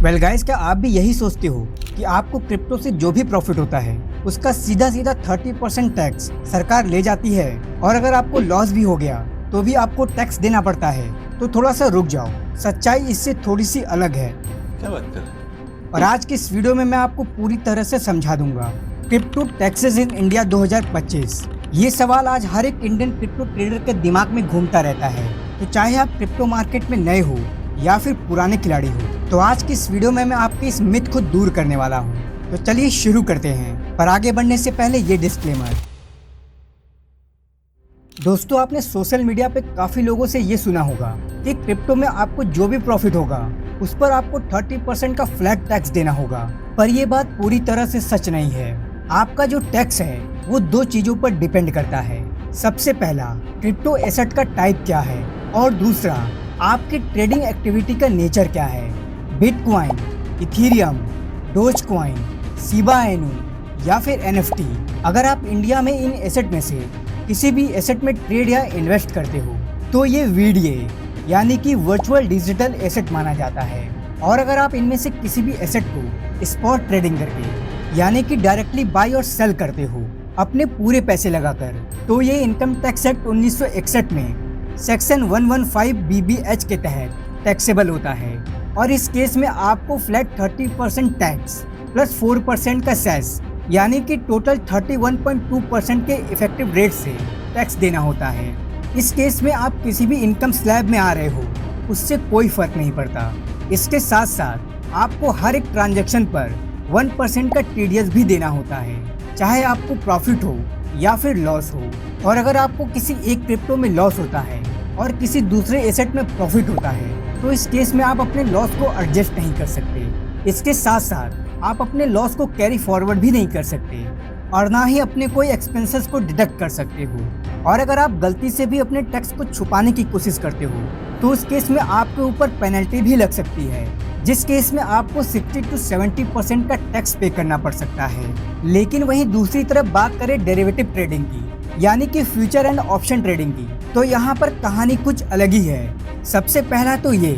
Well guys, क्या आप भी यही सोचते हो कि आपको क्रिप्टो से जो भी प्रॉफिट होता है उसका सीधा सीधा 30% टैक्स सरकार ले जाती है, और अगर आपको लॉस भी हो गया तो भी आपको टैक्स देना पड़ता है? तो थोड़ा सा रुक जाओ, सच्चाई इससे थोड़ी सी अलग है। क्या बात कर रहे हैं? और आज की इस वीडियो में मैं आपको पूरी तरह से समझा दूंगा क्रिप्टो टैक्सेस इन इंडिया 2025। ये सवाल आज हर एक इंडियन क्रिप्टो ट्रेडर के दिमाग में घूमता रहता है। तो चाहे आप क्रिप्टो मार्केट में नए हो या फिर पुराने खिलाड़ी हो, तो आज की इस वीडियो में मैं आपके इस मिथ को दूर करने वाला हूँ। तो चलिए शुरू करते हैं, पर आगे बढ़ने से पहले ये डिस्क्लेमर। दोस्तों, आपने सोशल मीडिया पे काफी लोगों से ये सुना होगा कि क्रिप्टो में आपको जो भी प्रॉफिट होगा उस पर आपको 30% का फ्लैट टैक्स देना होगा। पर ये बात पूरी तरह से सच नहीं है। आपका जो टैक्स है वो दो चीजों पर डिपेंड करता है। सबसे पहला, क्रिप्टो एसेट का टाइप क्या है, और दूसरा, आपकी ट्रेडिंग एक्टिविटी का नेचर क्या है। Bitcoin, Ethereum, dose coin, Shiba Inu या फिर एनएफटी। अगर आप इंडिया में इन एसेट में से किसी भी एसेट में ट्रेड या इन्वेस्ट करते हो तो ये वीडीए यानी कि वर्चुअल डिजिटल एसेट माना जाता है। और अगर आप इनमें से किसी भी एसेट को स्पॉट ट्रेडिंग करके यानी कि डायरेक्टली बाय और सेल करते हो अपने पूरे पैसे लगाकर, तो ये इनकम टैक्स एक्ट 1961 में सेक्शन 115 BBH के तहत टैक्सेबल होता है। और इस केस में आपको फ्लैट 30% टैक्स प्लस 4% का सेस यानी कि टोटल 31.2% के इफेक्टिव रेट से टैक्स देना होता है। इस केस में आप किसी भी इनकम स्लैब में आ रहे हो उससे कोई फर्क नहीं पड़ता। इसके साथ साथ आपको हर एक ट्रांजैक्शन पर 1% का TDS भी देना होता है, चाहे आपको प्रॉफिट हो या फिर लॉस हो। और अगर आपको किसी एक क्रिप्टो में लॉस होता है और किसी दूसरे एसेट में प्रॉफिट होता है तो इस केस में आप अपने लॉस को एडजस्ट नहीं कर सकते। इसके साथ साथ आप अपने लॉस को कैरी फॉरवर्ड भी नहीं कर सकते और ना ही अपने कोई एक्सपेंसेस को डिडक्ट कर सकते हो। और अगर आप गलती से भी अपने टैक्स को छुपाने की कोशिश करते हो तो उस केस में आपके ऊपर पेनल्टी भी लग सकती है, जिस केस में आपको 60 to 70% का टैक्स पे करना पड़ सकता है। लेकिन वहीं दूसरी तरफ बात करें डेरिवेटिव ट्रेडिंग की यानी कि फ्यूचर एंड ऑप्शन ट्रेडिंग की, तो यहाँ पर कहानी कुछ अलग ही है। सबसे पहला तो ये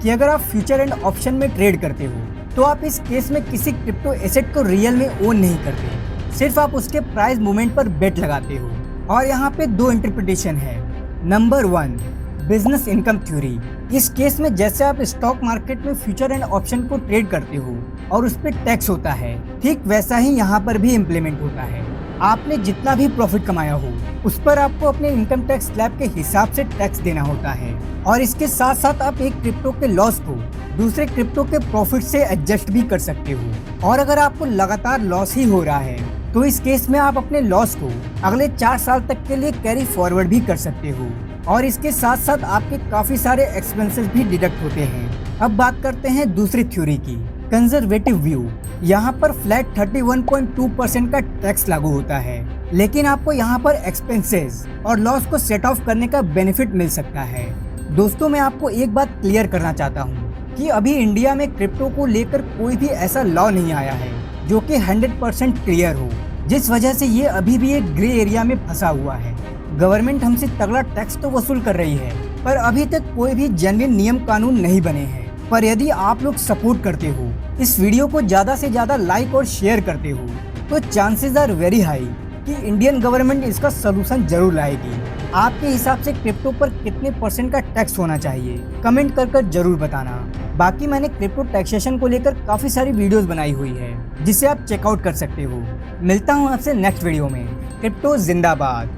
कि अगर आप फ्यूचर एंड ऑप्शन में ट्रेड करते हो तो आप इस केस में किसी क्रिप्टो एसेट को रियल में ओन नहीं करते, सिर्फ आप उसके प्राइस मूवमेंट पर बेट लगाते हो। और यहाँ पे दो इंटरप्रिटेशन है। Number 1, business income theory. इस केस में जैसे आप स्टॉक मार्केट में फ्यूचर एंड ऑप्शन को ट्रेड करते हो और उस पर टैक्स होता है, ठीक वैसा ही यहाँ पर भी इम्प्लीमेंट होता है। आपने जितना भी प्रॉफिट कमाया हो उस पर आपको अपने इनकम टैक्स स्लैब के हिसाब से टैक्स देना होता है। और इसके साथ साथ आप एक क्रिप्टो के लॉस को दूसरे क्रिप्टो के प्रॉफिट से एडजस्ट भी कर सकते हो। और अगर आपको लगातार लॉस ही हो रहा है तो इस केस में आप अपने लॉस को अगले 4 साल तक के लिए कैरी फॉरवर्ड भी कर सकते हो। और इसके साथ साथ आपके काफी सारे एक्सपेंसेस भी डिडक्ट होते हैं। अब बात करते हैं दूसरी थ्योरी की, कंजर्वेटिव व्यू। यहाँ पर फ्लैट 31.2% का टैक्स लागू होता है, लेकिन आपको यहाँ पर एक्सपेंसेस और लॉस को सेट ऑफ करने का बेनिफिट मिल सकता है। दोस्तों, मैं आपको एक बात क्लियर करना चाहता हूँ कि अभी इंडिया में क्रिप्टो को लेकर कोई भी ऐसा लॉ नहीं आया है जो कि 100% क्लियर हो, जिस वजह से ये अभी भी एक ग्रे एरिया में फंसा हुआ है। गवर्नमेंट हमसे तगड़ा टैक्स तो वसूल कर रही है, पर अभी तक कोई भी जेन्युइन नियम कानून नहीं बने हैं। पर यदि आप लोग सपोर्ट करते हो, इस वीडियो को ज़्यादा से ज़्यादा लाइक और शेयर करते हो, तो चांसेस आर वेरी हाई कि इंडियन गवर्नमेंट इसका सलूशन जरूर लाएगी। आपके हिसाब से क्रिप्टो पर कितने % का टैक्स होना चाहिए, कमेंट कर जरूर बताना। बाकी मैंने क्रिप्टो टैक्सेशन को लेकर काफ़ी सारी वीडियोस बनाई हुई है जिसे आप चेकआउट कर सकते हो। मिलता हूँ आपसे नेक्स्ट वीडियो में। क्रिप्टो जिंदाबाद।